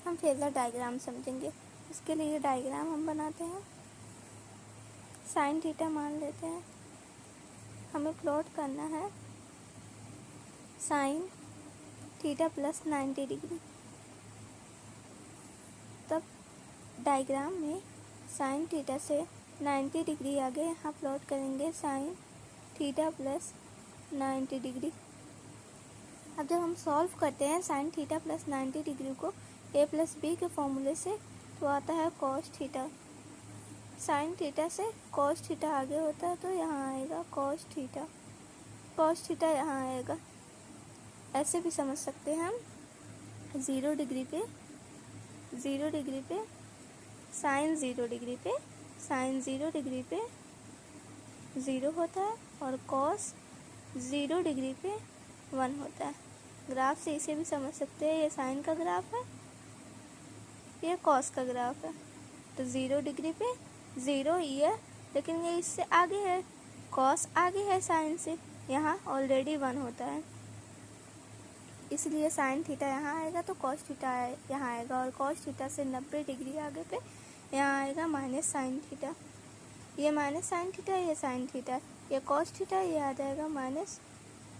हम phasor diagram समझेंगे। इसके लिए डायग्राम हम बनाते हैं। साइन थीटा मान लेते हैं। हमें प्लॉट करना है साइन थीटा प्लस 90 डिग्री। तब डायग्राम में साइन थीटा से 90 डिग्री आगे यहाँ प्लॉट करेंगे साइन थीटा प्लस 90 डिग्री। अब जब हम सॉल्व करते हैं साइन थीटा प्लस 90 डिग्री को a प्लस बी के फॉर्मूले से, तो आता है कॉस थीटा। साइन थीटा से कॉस थीटा आगे होता है तो यहाँ आएगा कॉस थीटा। कॉस थीटा यहाँ आएगा। ऐसे भी समझ सकते हैं हम 0 डिग्री पे साइन 0 डिग्री पे साइन 0 डिग्री पे 0 होता है और कॉस 0 डिग्री पे 1 होता है। ग्राफ से इसे भी समझ सकते हैं, ये साइन का ग्राफ है, ये कॉस का ग्राफ है। तो 0 डिग्री पे 0 ये, लेकिन ये इससे आगे है, कॉस आगे है साइन से, यहाँ ऑलरेडी 1 होता है, इसलिए साइन थीटा यहाँ आएगा तो कॉस थीटा यहाँ आएगा। और कॉस थीटा से 90 डिग्री आगे पे यहाँ आएगा माइनस साइन थीटा। ये माइनस साइन थीटा, ये साइन थीटा, ये कॉस थीटा, ये आ जाएगा माइनस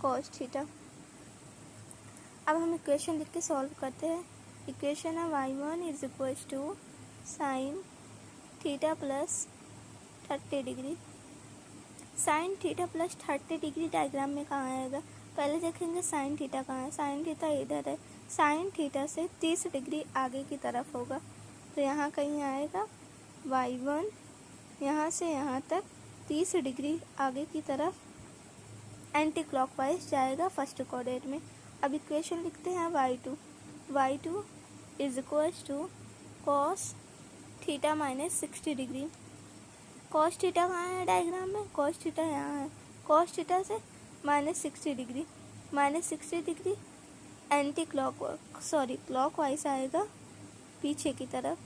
कॉस थीटा। अब हम इक्वेशन लिख के सॉल्व करते हैं। इक्वेशन है y1 is equals to sine theta plus 30 degree. Sine theta plus 30 degree diagram में कहाँ आएगा? पहले देखेंगे साइन थीटा कहाँ है। साइन थीटा इधर है। साइन थीटा से 30 डिग्री आगे की तरफ होगा, तो यहाँ कहीं आएगा y1, यहाँ से यहाँ तक 30 डिग्री आगे की तरफ एंटी क्लॉकवाइज जाएगा फर्स्ट कोऑर्डिनेट में। अब इक्वेशन लिखते हैं y2 is equals to cos theta minus 60 degree. Cos theta कहाँ है डायग्राम में? कॉस थीटा यहाँ है। कॉस थीटा से माइनस 60 डिग्री एंटी क्लॉकवाइज आएगा पीछे की तरफ।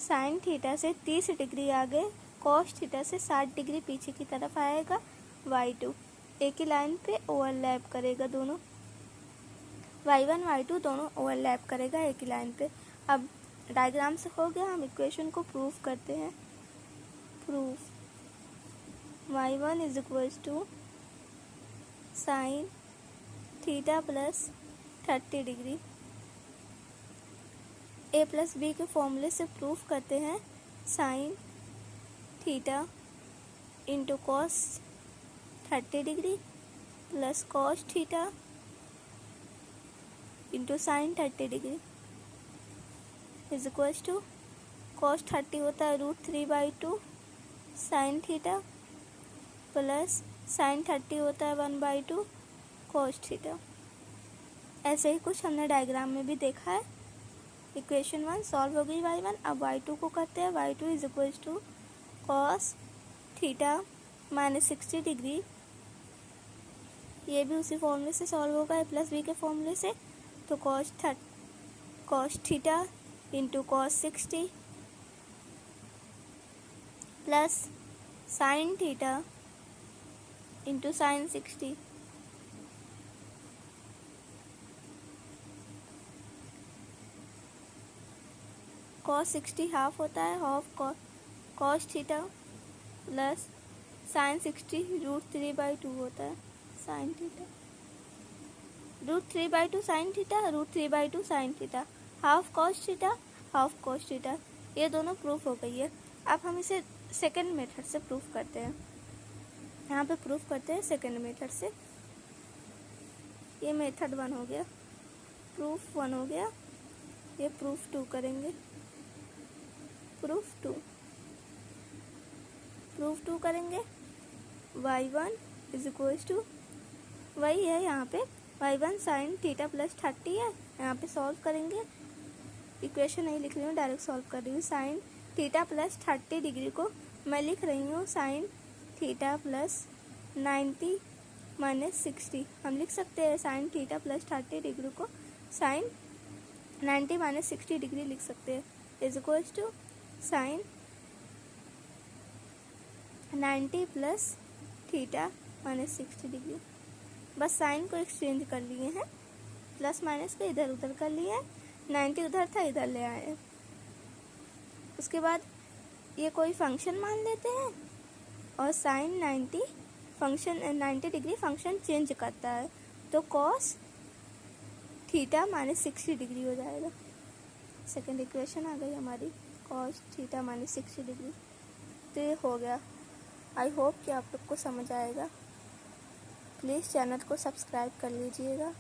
साइन थीटा से 30 डिग्री आगे, कॉस थीटा से 60 डिग्री पीछे की तरफ आएगा y2। एक ही लाइन पे ओवरलैप करेगा दोनों, y1 y2 दोनों ओवरलैप करेगा एक ही लाइन पे। अब डायग्राम से हो गया, हम इक्वेशन को प्रूफ करते हैं। Proof y1 is equals to sine theta plus 30 degree. a plus B के फॉर्मूले से प्रूफ करते हैं sine theta into cos 30 degree plus cos theta into sine 30 degree is equals to cos 30 होता है √3/2 साइन थीटा प्लस साइन 30 होता है 1/2 cos theta. ऐसे ही कुछ हमने डायग्राम में भी देखा है। इक्वेशन 1 सॉल्व हो गई y1। अब y2 को करते हैं। y2 is equals to cos theta minus 60 degree, ये भी उसी फॉर्मूले से सॉल्व होगा a प्लस बी के फॉर्मूले से। तो cos theta into cos 60 plus sign theta into sign 60 cos 60 half होता है, half cos theta plus sign 60 √3/2 होता है sine theta. √3/2 sine theta, √3/2 sine theta, half cos theta, half cos theta, ये दोनों प्रूफ हो गई है। अब हम इसे सेकेंड मेथड से प्रूफ करते हैं। यहाँ पे प्रूफ करते हैं सेकेंड मेथड से। ये मेथड 1 हो गया, प्रूफ 1 हो गया। ये प्रूफ 2 करेंगे। प्रूफ 2 करेंगे। y1 इज इक्वल्स टू वही है, यहाँ पे y1 साइन थीटा प्लस 30 है, यहाँ पे सॉल्व करेंगे। इक्वेशन नहीं लिख रही हूँ, डायरेक्ट सॉल्व कर रही हूँ। साइन थीटा प्लस 30 डिग्री को मैं लिख रही हूँ साइन थीटा प्लस 90 माइनस 60। हम लिख सकते हैं साइन थीटा प्लस 30 डिग्री को साइन 90 माइनस 60 डिग्री लिख सकते हैं। Is equals to sine 90 plus theta minus 60 degree. बस साइन को एक्सचेंज कर लिए हैं, प्लस माइनस को इधर उधर कर लिए हैं। 90 उधर था, इधर ले आए। उसके बाद ये कोई फंक्शन मान लेते हैं और sine 90 function 90 degree function change करता है, तो कॉस थीटा माइनस 60 डिग्री हो जाएगा। सेकेंड इक्वेशन आ गई हमारी, कॉस थीटा माइनस 60 डिग्री। तो ये हो गया। आई होप कि आप लोग को समझ आएगा। प्लीज़ चैनल को सब्सक्राइब कर लीजिएगा।